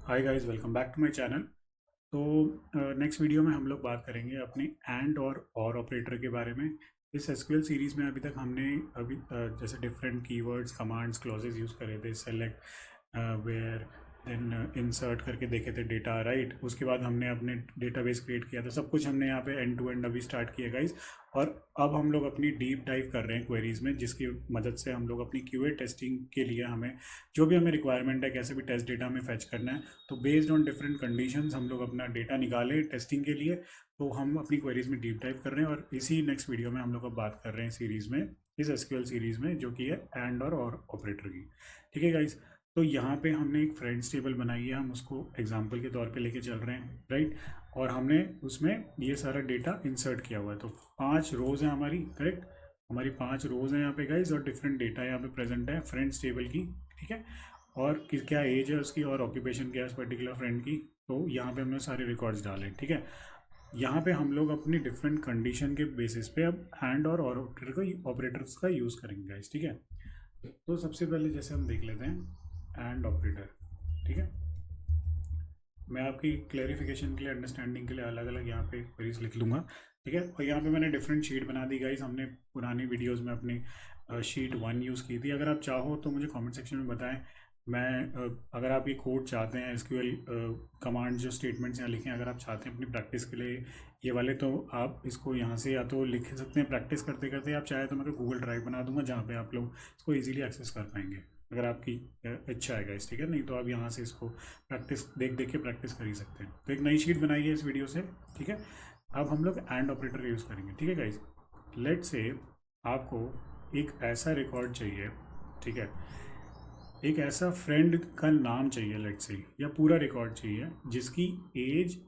Hi guys, welcome back to my channel. तो next video में हम लोग बात करेंगे अपने एंड और ऑपरेटर के बारे में। इस एसक्यूएल सीरीज़ में अभी तक हमने जैसे different keywords, commands, clauses use करे थे, सेलेक्ट, वेयर, देन इंसर्ट करके देखे थे डेटा, राइट। उसके बाद हमने अपने डेटाबेस क्रिएट किया था, सब कुछ हमने यहाँ पे एंड टू एंड अभी स्टार्ट किया गाइस। और अब हम लोग अपनी डीप डाइव कर रहे हैं क्वेरीज में, जिसकी मदद से हम लोग अपनी क्यूए टेस्टिंग के लिए हमें जो भी हमें रिक्वायरमेंट है, कैसे भी टेस्ट डेटा हमें फैच करना है, तो बेस्ड ऑन डिफरेंट कंडीशंस हम लोग अपना डेटा निकालें टेस्टिंग के लिए। तो हम अपनी क्वेरीज में डीप डाइव कर रहे हैं और इसी नेक्स्ट वीडियो में हम लोग अब बात कर रहे हैं सीरीज़ में, इस एसक्यूएल सीरीज़ में, जो कि है एंड और ऑपरेटर की। ठीक है गाइस। तो यहाँ पे हमने एक फ्रेंड्स टेबल बनाई है, हम उसको एग्जांपल के तौर पे लेके चल रहे हैं, राइट। और हमने उसमें ये सारा डेटा इंसर्ट किया हुआ है। तो 5 रोज हैं हमारी, करेक्ट। हमारी 5 रोज हैं यहाँ पे गाइस, और डिफरेंट डेटा यहाँ पे प्रेजेंट है फ्रेंड्स टेबल की। ठीक है। और क्या एज है उसकी और ऑक्यूपेशन क्या है उस पर्टिकुलर फ्रेंड की, तो यहाँ पे हमने सारे रिकॉर्ड्स डाले। ठीक है। यहाँ पे हम लोग अपनी डिफरेंट कंडीशन के बेसिस पे अब एंड और ऑपरेटर्स का यूज़ करेंगे गाइस। ठीक है। तो सबसे पहले जैसे हम देख लेते हैं एंड ऑपरेटर। ठीक है। मैं आपकी क्लैरिफिकेशन के लिए, अंडरस्टैंडिंग के लिए अलग अलग यहाँ पे क्वेरीज लिख लूँगा। ठीक है। और यहाँ पे मैंने डिफरेंट शीट बना दी गाइस। हमने पुरानी वीडियोस में अपनी शीट 1 यूज़ की थी। अगर आप चाहो तो मुझे कमेंट सेक्शन में बताएं। मैं अगर आप ये कोड चाहते हैं, एसक्यूएल कमांड जो स्टेटमेंट्स यहाँ लिखे हैं, अगर आप चाहते हैं अपनी प्रैक्टिस के लिए ये वाले, तो आप इसको यहाँ से या तो लिख सकते हैं प्रैक्टिस करते करते। आप चाहे तो मैं गूगल ड्राइव बना दूंगा जहाँ पे आप लोग इसको ईजिली एक्सेस कर पाएंगे, अगर आपकी इच्छा है गाइस। ठीक है। नहीं तो आप यहाँ से इसको प्रैक्टिस देख देख के प्रैक्टिस कर ही सकते हैं। तो एक नई शीट बनाई है इस वीडियो से। ठीक है। अब हम लोग एंड ऑपरेटर यूज़ करेंगे। ठीक है गाइस। लेट से आपको एक ऐसा रिकॉर्ड चाहिए, ठीक है, एक ऐसा फ्रेंड का नाम चाहिए लेट से, या पूरा रिकॉर्ड चाहिए जिसकी एज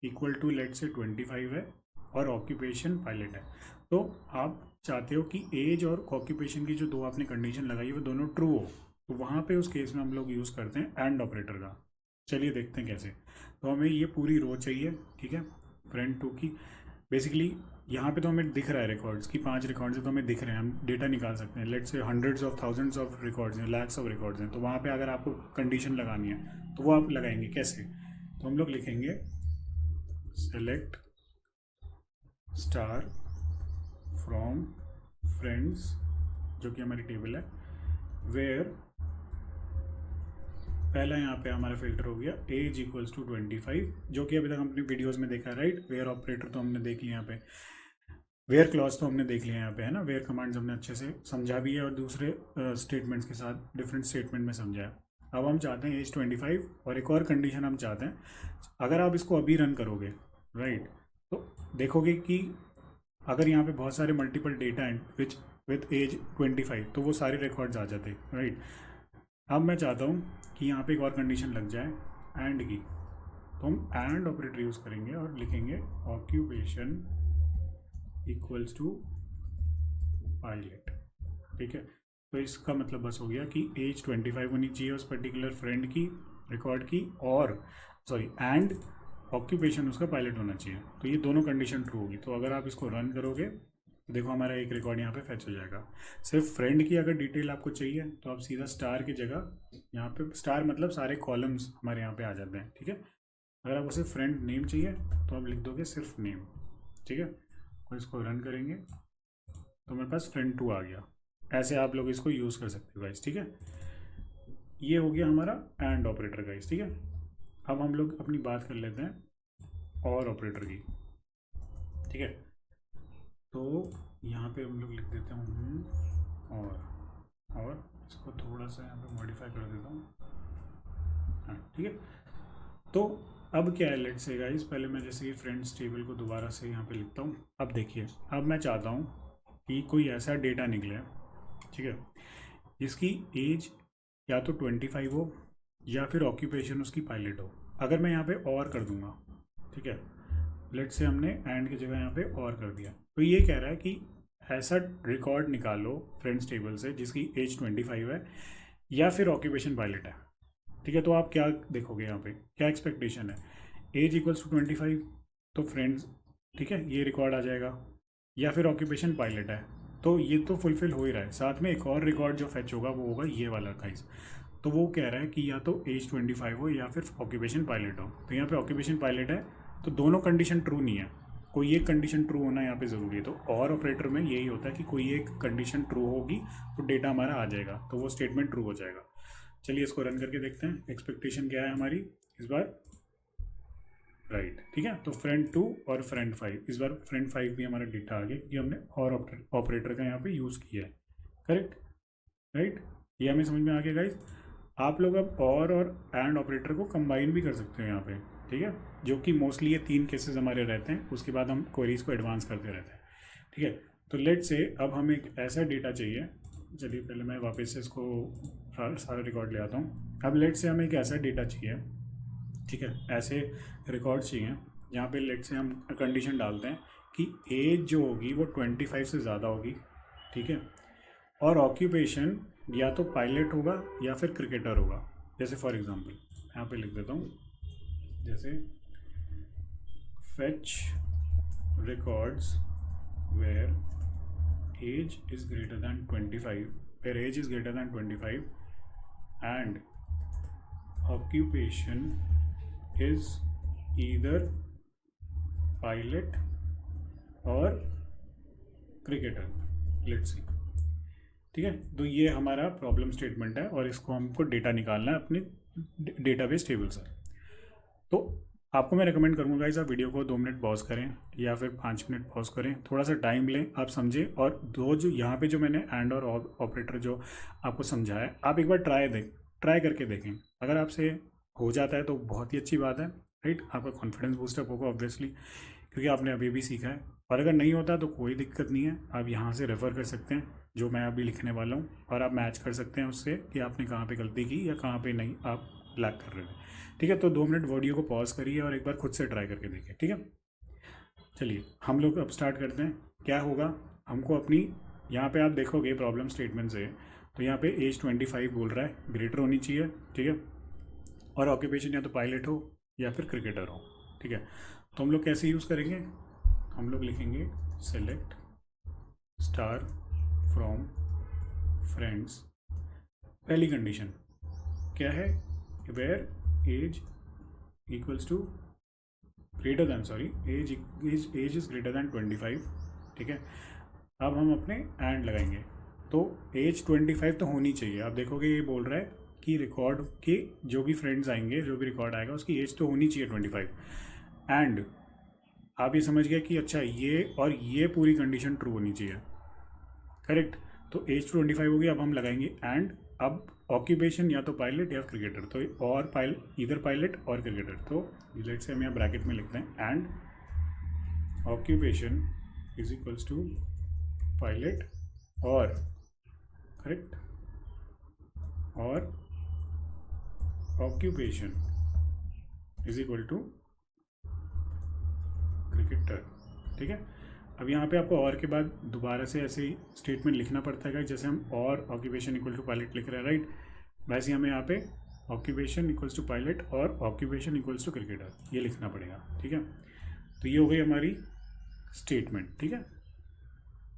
इक्वल टू लेट से 25 है और ऑक्यूपेशन पायलट है। तो आप चाहते हो कि एज और ऑक्यूपेशन की जो दो आपने कंडीशन लगाई वो दोनों ट्रू हो, तो वहाँ पे उस केस में हम लोग यूज़ करते हैं एंड ऑपरेटर का। चलिए देखते हैं कैसे। तो हमें ये पूरी रो चाहिए, ठीक है, फ्रेंड टू की। बेसिकली यहाँ पे तो हमें दिख रहा है रिकॉर्ड्स की 5 रिकॉर्ड्स है, तो हमें दिख रहे हैं, हम डेटा निकाल सकते हैं। लेट से hundreds of thousands of records हैं, लैक्स ऑफ रिकॉर्ड्स हैं। तो वहाँ पे अगर आपको कंडीशन लगानी है तो वो आप लगाएंगे कैसे? तो हम लोग लिखेंगे सेलेक्ट स्टार फ्रॉम फ्रेंड्स, जो कि हमारी टेबल है, वेयर पहला यहाँ पे हमारा फिल्टर हो गया एज इक्वल्स टू 25, जो कि अभी तक हमने वीडियोस में देखा है, राइट। वेयर ऑपरेटर तो हमने देख लिया यहाँ पे, वेयर क्लॉज तो हमने देख लिया यहाँ पे, है ना। वेयर कमांड्स हमने अच्छे से समझा भी है और दूसरे स्टेटमेंट्स के साथ डिफरेंट स्टेटमेंट में समझा है। अब हम चाहते हैं एज 25, और एक और कंडीशन हम चाहते हैं, अगर आप इसको अभी रन करोगे, राइट, तो देखोगे कि अगर यहाँ पे बहुत सारे मल्टीपल डेटा हैं विच विथ एज 25, तो वो सारे रिकॉर्ड्स आ जाते, राइट। अब मैं चाहता हूँ कि यहाँ पे एक और कंडीशन लग जाए एंड की, तो हम एंड ऑपरेटर यूज़ करेंगे और लिखेंगे ऑक्यूपेशन इक्वल्स टू पायलट। ठीक है। तो इसका मतलब बस हो गया कि एज 25 होनी चाहिए उस पर्टिकुलर फ्रेंड की, रिकॉर्ड की, और सॉरी एंड ऑक्यूपेशन उसका पायलट होना चाहिए। तो ये दोनों कंडीशन ट्रू होगी। तो अगर आप इसको रन करोगे तो देखो हमारा एक रिकॉर्ड यहाँ पे फैच हो जाएगा। सिर्फ फ्रेंड की अगर डिटेल आपको चाहिए तो आप सीधा स्टार की जगह, यहाँ पे स्टार मतलब सारे कॉलम्स हमारे यहाँ पे आ जाते हैं। ठीक है। अगर आपको सिर्फ फ्रेंड नेम चाहिए तो आप लिख दोगे सिर्फ नेम। ठीक है। और इसको रन करेंगे तो मेरे पास फ्रेंड 2 आ गया। ऐसे आप लोग इसको यूज़ कर सकते हो गाइस। ठीक है। ये हो गया हमारा एंड ऑपरेटर गाइस। ठीक है। अब हम लोग अपनी बात कर लेते हैं और ऑपरेटर की। ठीक है। तो यहाँ पे हम लोग लिख देते हैं और इसको थोड़ा सा यहाँ पे मॉडिफाई कर देता हूँ। हाँ ठीक है। तो अब क्या है, लेट से गाइस, पहले मैं जैसे कि फ्रेंड्स टेबल को दोबारा से यहाँ पे लिखता हूँ। अब देखिए, अब मैं चाहता हूँ कि कोई ऐसा डेटा निकले, ठीक है, जिसकी एज या तो 25 हो या फिर ऑक्यूपेशन उसकी पायलट हो। अगर मैं यहाँ पे और कर दूंगा, ठीक है, लेट से हमने एंड की जगह यहाँ पे और कर दिया, तो ये कह रहा है कि ऐसा रिकॉर्ड निकालो फ्रेंड्स टेबल से जिसकी एज 25 है या फिर ऑक्यूपेशन पायलट है। ठीक है। तो आप क्या देखोगे यहाँ पे, क्या एक्सपेक्टेशन है, एज इक्वल्स टू 25, तो फ्रेंड्स, ठीक है, ये रिकॉर्ड आ जाएगा, या फिर ऑक्यूपेशन पायलट है, तो ये तो फुलफिल हो ही रहा है। साथ में एक और रिकॉर्ड जो फैच होगा वो होगा ये वाला गाइस। तो वो कह रहा है कि या तो एज 25 हो या फिर ऑक्यूपेशन पायलट हो। तो यहाँ पे ऑक्यूपेशन पायलट है, तो दोनों कंडीशन ट्रू नहीं है, कोई एक कंडीशन ट्रू होना यहाँ पे ज़रूरी है। तो और ऑपरेटर में यही होता है कि कोई एक कंडीशन ट्रू होगी तो डेटा हमारा आ जाएगा, तो वो स्टेटमेंट ट्रू हो जाएगा। चलिए इसको रन करके देखते हैं, एक्सपेक्टेशन क्या है हमारी इस बार, राइट, ठीक है। तो फ्रेंड 2 और फ्रेंड 5, इस बार फ्रेंड 5 भी हमारा डेटा आ गया क्योंकि हमने और ऑपरेटर का यहाँ पे यूज़ किया है, करेक्ट, राइट। ये हमें समझ में आ गया गाइज। आप लोग अब और एंड ऑपरेटर को कंबाइन भी कर सकते हो यहाँ पे, ठीक है, जो कि मोस्टली ये 3 केसेस हमारे रहते हैं, उसके बाद हम क्वेरीज को एडवांस करते रहते हैं, ठीक है। तो लेट से अब हमें एक ऐसा डेटा चाहिए, चलिए पहले मैं वापस से इसको सारा रिकॉर्ड ले आता हूँ। अब लेट से हमें एक ऐसा डेटा चाहिए, ठीक है, ऐसे रिकॉर्ड चाहिए जहाँ पे लेट से हम कंडीशन डालते हैं कि एज जो होगी वो 25 से ज़्यादा होगी, ठीक है, और ऑक्यूपेशन या तो पायलट होगा या फिर क्रिकेटर होगा। जैसे फॉर एग्जांपल यहाँ पे लिख देता हूँ, जैसे fetch records where age is greater than 25, where age is greater than 25 and occupation is either pilot और क्रिकेटर, लेट्स सी, ठीक है। तो ये हमारा प्रॉब्लम स्टेटमेंट है और इसको हमको डेटा निकालना है अपने डेटाबेस टेबल से। तो आपको मैं रिकमेंड करूँगा गाइस, आप वीडियो को 2 मिनट पॉज करें या फिर 5 मिनट पॉज करें, थोड़ा सा टाइम लें, आप समझें। और दो जो यहाँ पे जो मैंने एंड और ऑपरेटर जो आपको समझाया है, आप एक बार ट्राई करके देखें। अगर आपसे हो जाता है तो बहुत ही अच्छी बात है, राइट, आपका कॉन्फिडेंस बूस्टअप होगा ऑब्वियसली, क्योंकि आपने अभी भी सीखा है। और अगर नहीं होता तो कोई दिक्कत नहीं है, आप यहाँ से रेफ़र कर सकते हैं जो मैं अभी लिखने वाला हूँ, और आप मैच कर सकते हैं उससे कि आपने कहाँ पे गलती की या कहाँ पे नहीं आप लैग कर रहे हैं, ठीक है। तो 2 मिनट वीडियो को पॉज करिए और एक बार खुद से ट्राई करके देखिए, ठीक है। चलिए हम लोग अब स्टार्ट करते हैं। क्या होगा, हमको अपनी यहाँ पे आप देखोगे प्रॉब्लम स्टेटमेंट से, तो यहाँ पे एज 25 बोल रहा है, ग्रेटर होनी चाहिए, ठीक है, और ऑक्यूपेशन या तो पायलट हो या फिर क्रिकेटर हो, ठीक है। तो हम लोग कैसे यूज़ करेंगे, हम लोग लिखेंगे सेलेक्ट स्टार फ्रॉम फ्रेंड्स। पहली कंडीशन क्या है, where age equals to greater than, sorry, age is greater than 25, ठीक है। अब हम अपने एंड लगाएंगे, तो एज 25 तो होनी चाहिए। आप देखोगे ये बोल रहा है कि रिकॉर्ड के जो भी फ्रेंड्स आएंगे, जो भी रिकॉर्ड आएगा उसकी एज तो होनी चाहिए 25। एंड आप ये समझ गए कि अच्छा ये और ये पूरी कंडीशन ट्रू होनी चाहिए, करेक्ट। तो एज 25 होगी, अब हम लगाएंगे एंड। अब ऑक्यूपेशन या तो पायलट या क्रिकेटर, तो और इधर पायलट और क्रिकेटर, तो लेट से हम यहाँ ब्रैकेट में लिखते हैं and occupation is equals to pilot और, करेक्ट, और occupation is equal to cricketer, ठीक है। अब यहाँ पे आपको और के बाद दोबारा से ऐसे ही स्टेटमेंट लिखना पड़ता है, जैसे हम और ऑक्यूपेशन इक्वल टू पायलट लिख रहे हैं, राइट, वैसे हमें यहाँ पे ऑक्यूपेशन इक्वल्स टू पायलट और ऑक्यूपेशन इक्वल्स टू क्रिकेटर ये लिखना पड़ेगा, ठीक है। तो ये हो गई हमारी स्टेटमेंट, ठीक है।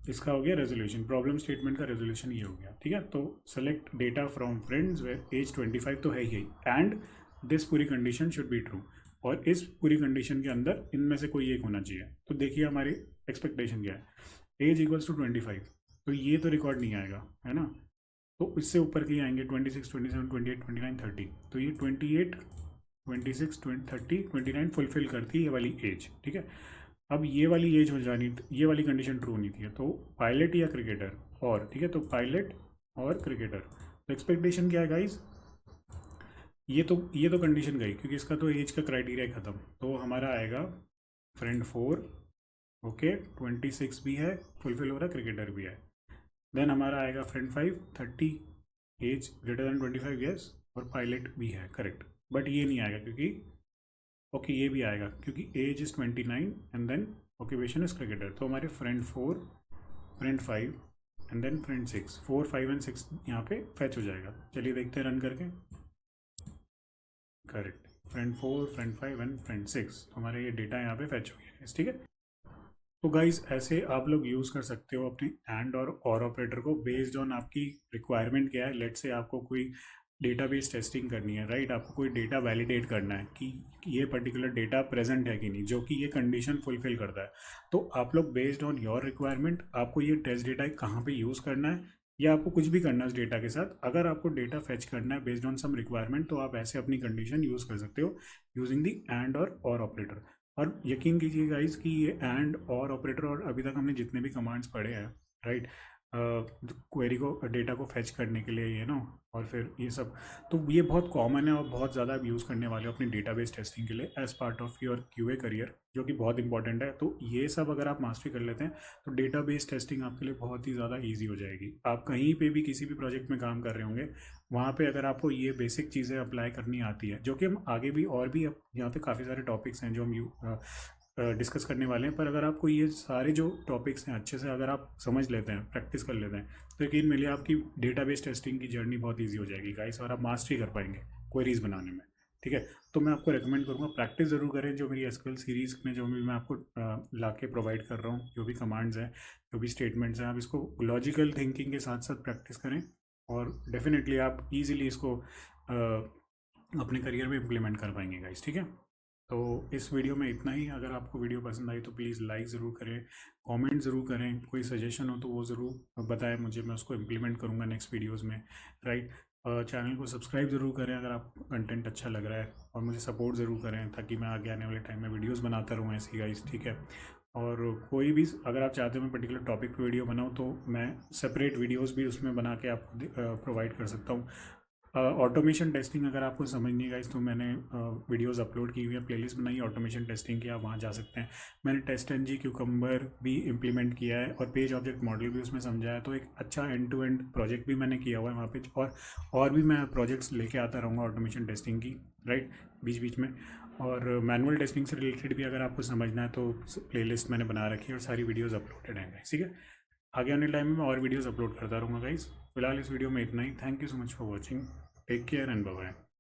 इसका हो गया रेजोल्यूशन, प्रॉब्लम स्टेटमेंट का रेजोल्यूशन ये हो गया, ठीक है। तो select data from friends where age 25 तो है ही, एंड दिस पूरी कंडीशन शुड बी ट्रू, और इस पूरी कंडीशन के अंदर इनमें से कोई एक होना चाहिए। तो देखिए हमारी एक्सपेक्टेशन क्या है, एज इक्वल्स टू 25, तो ये तो रिकॉर्ड नहीं आएगा, है ना। तो इससे ऊपर के आएंगे 26, 27, 28, 29, 30, तो ये 28, 26, 30, 29 फुलफिल करती है ये वाली एज, ठीक है। अब ये वाली एज हो जानी, ये वाली कंडीशन ट्रू नहीं थी, तो पायलट या क्रिकेटर और, ठीक है, तो पायलट और क्रिकेटर। तो एक्सपेक्टेशन क्या है गाइज, ये तो कंडीशन गई क्योंकि इसका तो एज का क्राइटेरिया ख़त्म, तो हमारा आएगा फ्रेंड 4, ओके, 26 भी है, फुलफिल हो रहा है, क्रिकेटर भी है। देन हमारा आएगा friend 5, 30, age greater than 25, yes, और पायलट भी है, करेक्ट। बट ये नहीं आएगा क्योंकि, ओके, ये भी आएगा क्योंकि age is 29 and then occupation is cricketer. तो हमारे friend 4, friend 5 and then friend 6, 4, 5 and 6 यहाँ पे फैच हो जाएगा। चलिए देखते हैं रन करके, correct, friend 4, friend 5 and friend 6, तो हमारा ये डेटा यहाँ पे फैच हो गया, ठीक है। तो गाइज ऐसे आप लोग यूज़ कर सकते हो अपने एंड और ऑपरेटर को बेस्ड ऑन आपकी रिक्वायरमेंट क्या है। लेट से आपको कोई डेटाबेस टेस्टिंग करनी है, राइट, आपको कोई डेटा वैलिडेट करना है कि ये पर्टिकुलर डेटा प्रेजेंट है कि नहीं, जो कि ये कंडीशन फुलफिल करता है, तो आप लोग बेस्ड ऑन योर रिक्वायरमेंट आपको ये टेस्ट डेटा कहाँ पे यूज़ करना है, या आपको कुछ भी करना है उस डेटा के साथ। अगर आपको डेटा फेच करना है बेस्ड ऑन सम रिक्वायरमेंट, तो आप ऐसे अपनी कंडीशन यूज़ कर सकते हो यूजिंग दी एंड और ऑपरेटर। और यकीन कीजिए गाइस कि ये एंड और ऑपरेटर और अभी तक हमने जितने भी कमांड्स पढ़े हैं, राइट, क्वेरी को डेटा को फेच करने के लिए, ये नो, और फिर ये सब, तो ये बहुत कॉमन है और बहुत ज़्यादा आप यूज़ करने वाले हो अपनी डेटाबेस टेस्टिंग के लिए as part of your QA career, जो कि बहुत इंपॉर्टेंट है। तो ये सब अगर आप मास्टरी कर लेते हैं तो डेटाबेस टेस्टिंग आपके लिए बहुत ही ज़्यादा ईजी हो जाएगी। आप कहीं पे भी किसी भी प्रोजेक्ट में काम कर रहे होंगे, वहाँ पे अगर आपको ये बेसिक चीज़ें अप्लाई करनी आती है, जो कि हम आगे भी और भी यहाँ पे काफ़ी सारे टॉपिक्स हैं जो हम डिस्कस करने वाले हैं, पर अगर आपको ये सारे जो टॉपिक्स हैं अच्छे से अगर आप समझ लेते हैं, प्रैक्टिस कर लेते हैं, तो यकीन मिलिए आपकी डेटाबेस टेस्टिंग की जर्नी बहुत ईजी हो जाएगी गाइस, और आप मास्टरी कर पाएंगे क्वेरीज बनाने में। ठीक है, तो मैं आपको रेकमेंड करूँगा प्रैक्टिस ज़रूर करें, जो मेरी एसक्यूएल सीरीज़ में जो भी मैं आपको ला के प्रोवाइड कर रहा हूँ, जो भी कमांड्स हैं, जो भी स्टेटमेंट्स हैं, आप इसको लॉजिकल थिंकिंग के साथ साथ प्रैक्टिस करें, और डेफिनेटली आप ईजिली इसको अपने करियर में इम्प्लीमेंट कर पाएंगे गाइस। ठीक है, तो इस वीडियो में इतना ही। अगर आपको वीडियो पसंद आई तो प्लीज़ लाइक ज़रूर करें, कमेंट ज़रूर करें, कोई सजेशन हो तो वो ज़रूर बताएं मुझे, मैं उसको इम्प्लीमेंट करूँगा नेक्स्ट वीडियोस में, राइट। चैनल को सब्सक्राइब ज़रूर करें अगर आपको कंटेंट अच्छा लग रहा है, और मुझे सपोर्ट ज़रूर करें ताकि मैं आगे आने वाले टाइम में वीडियोज़ बनाता रहूँ ऐसी गाइस। ठीक है, और कोई भी अगर आप चाहते हो मैं पर्टिकुलर टॉपिक पे वीडियो बनाऊँ तो मैं सेपरेट वीडियोस भी उसमें बना के आपको प्रोवाइड कर सकता हूँ। ऑटोमेशन टेस्टिंग अगर आपको समझनी है गाइस, तो मैंने वीडियोस अपलोड की हुई है, प्लेलिस्ट बनाई है ऑटोमेशन टेस्टिंग की, आप वहाँ जा सकते हैं। मैंने टेस्ट एनजी क्यूकम्बर भी इम्प्लीमेंट किया है और पेज ऑब्जेक्ट मॉडल भी उसमें समझाया है, तो एक अच्छा एंड टू एंड प्रोजेक्ट भी मैंने किया हुआ है वहाँ पे, और भी मैं प्रोजेक्ट्स लेके आता रहूँगा ऑटोमेशन टेस्टिंग की, राइट, बीच बीच में। और मैनुअल टेस्टिंग से रिलेटेड भी अगर आपको समझना है तो प्लेलिस्ट मैंने बना रखी है और सारी वीडियोज़ अपलोडेड हैं गाइस। ठीक है, आगे आने टाइम में मैं और वीडियोज़ अपलोड करता रहूँगा गाइस। फिलहाल इस वीडियो में इतना ही। Thank you so much for watching. Take care and bye bye.